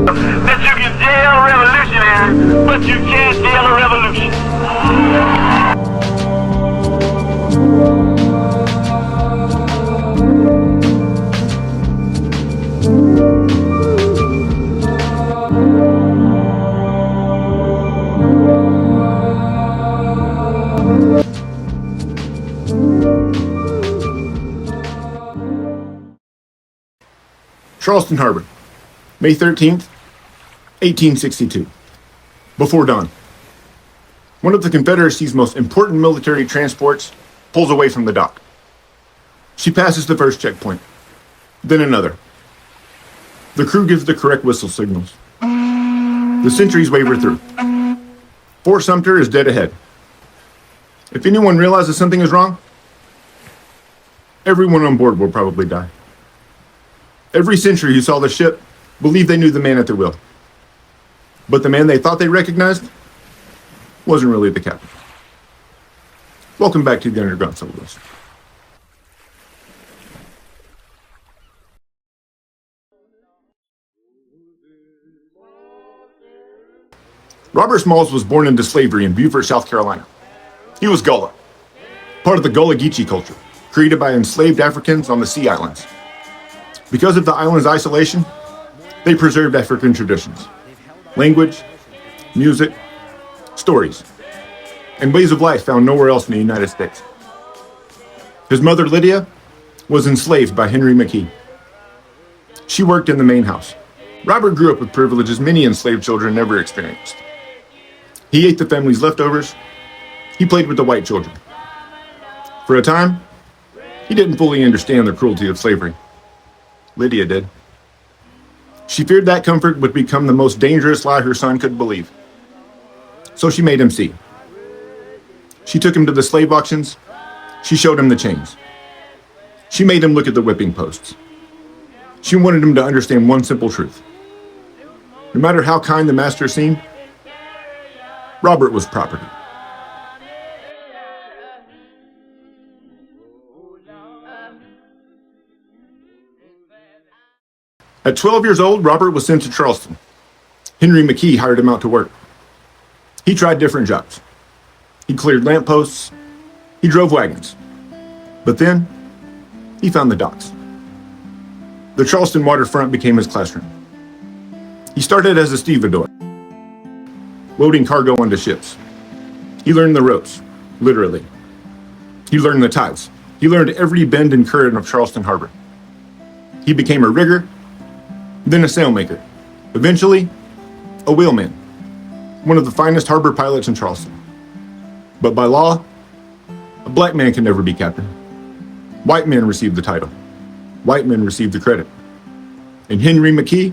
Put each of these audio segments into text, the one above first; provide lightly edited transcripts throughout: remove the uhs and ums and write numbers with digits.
That you can jail revolutionaries, but you can't jail a revolution. Charleston Harbor, May 13th, 1862. Before dawn. One of the Confederacy's most important military transports pulls away from the dock. She passes the first checkpoint, then another. The crew gives the correct whistle signals. The sentries waver through. Fort Sumter is dead ahead. If anyone realizes something is wrong, everyone on board will probably die. Every sentry who saw the ship believed they knew the man at the wheel. But the man they thought they recognized wasn't really the captain. Welcome back to the Underground Syllabus. Robert Smalls was born into slavery in Beaufort, South Carolina. He was Gullah, part of the Gullah Geechee culture, created by enslaved Africans on the Sea Islands. Because of the island's isolation, they preserved African traditions, language, music, stories, and ways of life found nowhere else in the United States. His mother, Lydia, was enslaved by Henry McKee. She worked in the main house. Robert grew up with privileges many enslaved children never experienced. He ate the family's leftovers. He played with the white children. For a time, he didn't fully understand the cruelty of slavery. Lydia did. She feared that comfort would become the most dangerous lie her son could believe. So she made him see. She took him to the slave auctions. She showed him the chains. She made him look at the whipping posts. She wanted him to understand one simple truth. No matter how kind the master seemed, Robert was property. At 12 years old, Robert was sent to Charleston. Henry McKee hired him out to work. He tried different jobs. He cleared lampposts. He drove wagons. But then, he found the docks. The Charleston waterfront became his classroom. He started as a stevedore, loading cargo onto ships. He learned the ropes, literally. He learned the ties. He learned every bend and curve of Charleston Harbor. He became a rigger, then a sailmaker, eventually a wheelman, one of the finest harbor pilots in Charleston. But by law, a black man can never be captain. White men received the title. White men received the credit. And Henry McKee,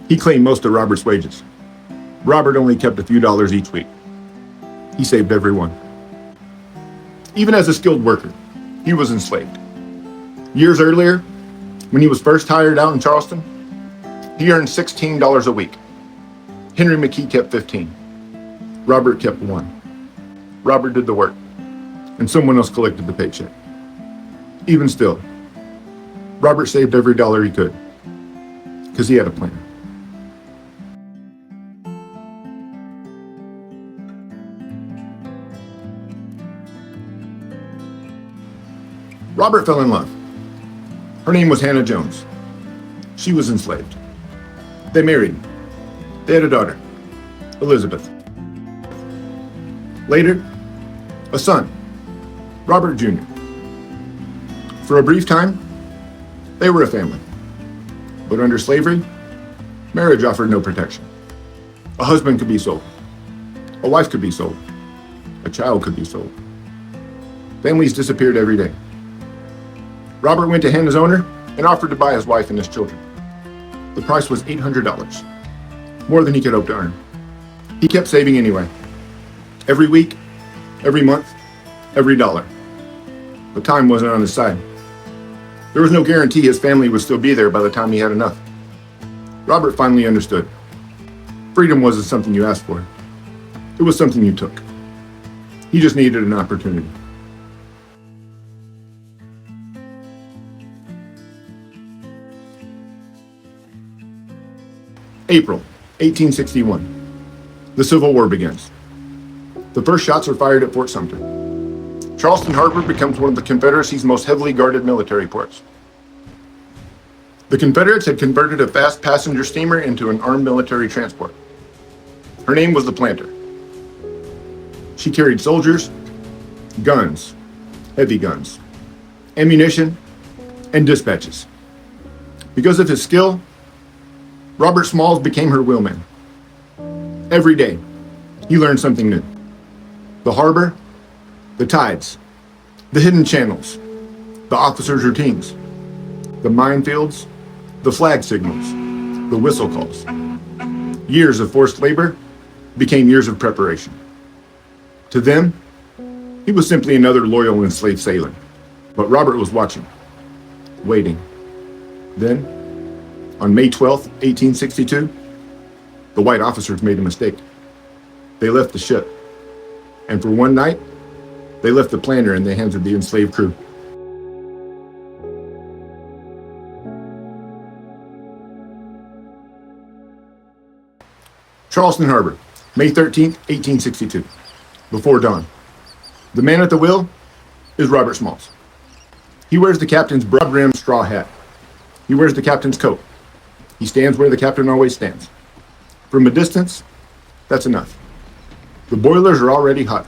he claimed most of Robert's wages. Robert only kept a few dollars each week. He saved every one. Even as a skilled worker, he was enslaved. Years earlier, when he was first hired out in Charleston, he earned $16 a week. Henry McKee kept 15. Robert kept 1. Robert did the work, and someone else collected the paycheck. Even still, Robert saved every dollar he could, because he had a plan. Robert fell in love. Her name was Hannah Jones. She was enslaved. They married. They had a daughter, Elizabeth. Later, a son, Robert Jr. For a brief time, they were a family. But under slavery, marriage offered no protection. A husband could be sold. A wife could be sold. A child could be sold. Families disappeared every day. Robert went to Hannah's owner and offered to buy his wife and his children. The price was $800, more than he could hope to earn. He kept saving anyway. Every week, every month, every dollar. But time wasn't on his side. There was no guarantee his family would still be there by the time he had enough. Robert finally understood. Freedom wasn't something you asked for. It was something you took. He just needed an opportunity. April 1861. The Civil War begins. The first shots are fired at Fort Sumter. Charleston Harbor becomes one of the Confederacy's most heavily guarded military ports. The Confederates had converted a fast passenger steamer into an armed military transport. Her name was the Planter. She carried soldiers, guns, heavy guns, ammunition, and dispatches. Because of his skill, Robert Smalls became her wheelman. Every day, he learned something new. The harbor, the tides, the hidden channels, the officers' routines, the minefields, the flag signals, the whistle calls. Years of forced labor became years of preparation. To them, he was simply another loyal enslaved sailor. But Robert was watching, waiting. Then, on May 12th, 1862, the white officers made a mistake. They left the ship. And for one night, they left the Planter in the hands of the enslaved crew. Charleston Harbor, May 13th, 1862. Before dawn. The man at the wheel is Robert Smalls. He wears the captain's broad-brimmed straw hat. He wears the captain's coat. He stands where the captain always stands. From a distance, that's enough. The boilers are already hot.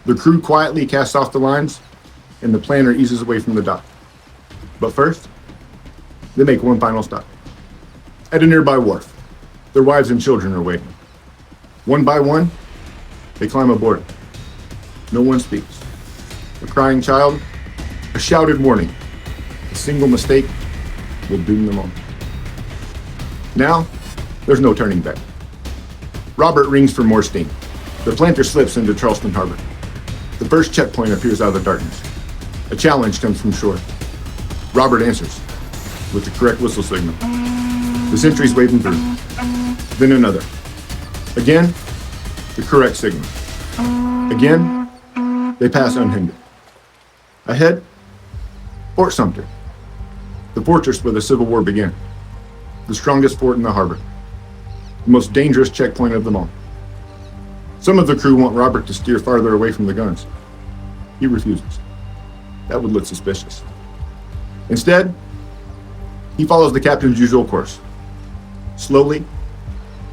The crew quietly casts off the lines, and the Planter eases away from the dock. But first, they make one final stop. At a nearby wharf, their wives and children are waiting. One by one, they climb aboard. No one speaks. A crying child, a shouted warning. A single mistake will doom them all. Now, there's no turning back. Robert rings for more steam. The Planter slips into Charleston Harbor. The first checkpoint appears out of the darkness. A challenge comes from shore. Robert answers with the correct whistle signal. The sentry's waving through. Then another. Again, the correct signal. Again, they pass unhindered. Ahead, Fort Sumter, the fortress where the Civil War began. The strongest fort in the harbor. The most dangerous checkpoint of them all. Some of the crew want Robert to steer farther away from the guns. He refuses. That would look suspicious. Instead, he follows the captain's usual course. Slowly,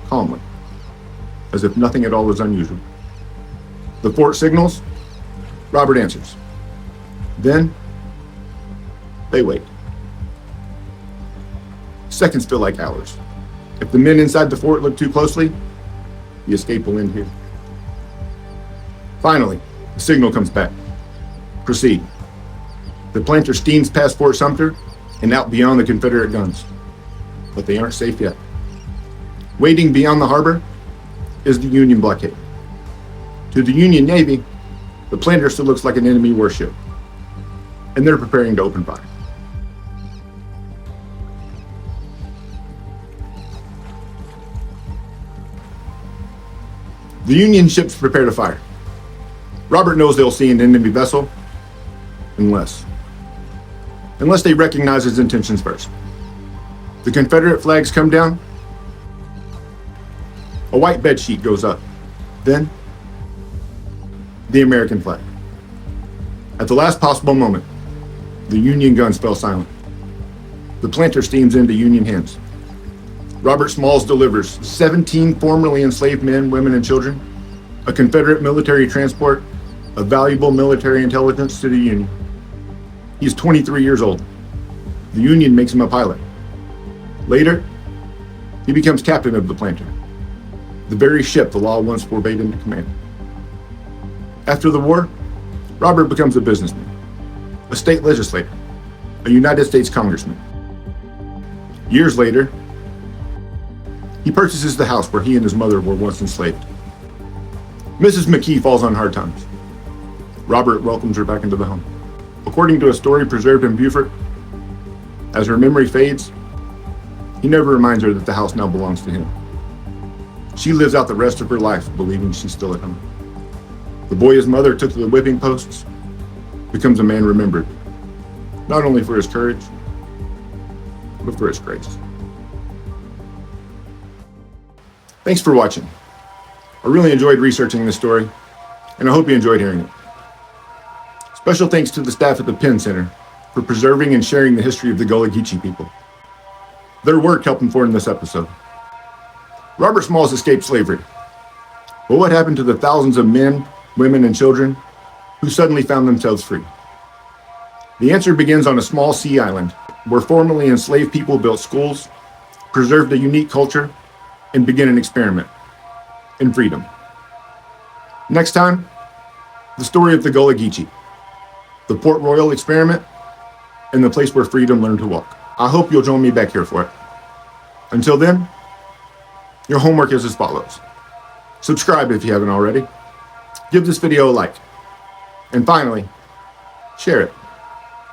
calmly, as if nothing at all is unusual. The fort signals, Robert answers. Then, they wait. Seconds feel like hours. If the men inside the fort look too closely, the escape will end here. Finally, the signal comes back. Proceed. The Planter steams past Fort Sumter and out beyond the Confederate guns. But they aren't safe yet. Waiting beyond the harbor is the Union blockade. To the Union Navy, the Planter still looks like an enemy warship, and they're preparing to open fire. The Union ships prepare to fire. Robert knows they'll see an enemy vessel unless they recognize his intentions first. The Confederate flags come down. A white bed sheet goes up. Then, the American flag. At the last possible moment, the Union guns fell silent. The Planter steams into Union hands. Robert Smalls delivers 17 formerly enslaved men, women, and children, a Confederate military transport, a valuable military intelligence to the Union. He's 23 years old. The Union makes him a pilot. Later, he becomes captain of the Planter, the very ship the law once forbade him to command. After the war, Robert becomes a businessman, a state legislator, a United States Congressman. Years later, he purchases the house where he and his mother were once enslaved. Mrs. McKee falls on hard times. Robert welcomes her back into the home. According to a story preserved in Beaufort, as her memory fades, he never reminds her that the house now belongs to him. She lives out the rest of her life believing she's still at home. The boy his mother took to the whipping posts becomes a man remembered, not only for his courage, but for his grace. Thanks for watching. I really enjoyed researching this story, and I hope you enjoyed hearing it. Special thanks to the staff at the Penn Center for preserving and sharing the history of the Gullah Geechee people. Their work helped inform this episode. Robert Smalls escaped slavery. But what happened to the thousands of men, women, and children who suddenly found themselves free? The answer begins on a small sea island where formerly enslaved people built schools, preserved a unique culture, and began an experiment in freedom. Next time, the story of the Gullah Geechee, the Port Royal experiment, and the place where freedom learned to walk. I hope you'll join me back here for it. Until then, your homework is as follows. Subscribe if you haven't already. Give this video a like. And finally, share it,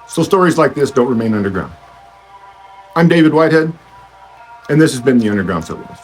so stories like this don't remain underground. I'm David Whitehead, and this has been the Underground Syllabus.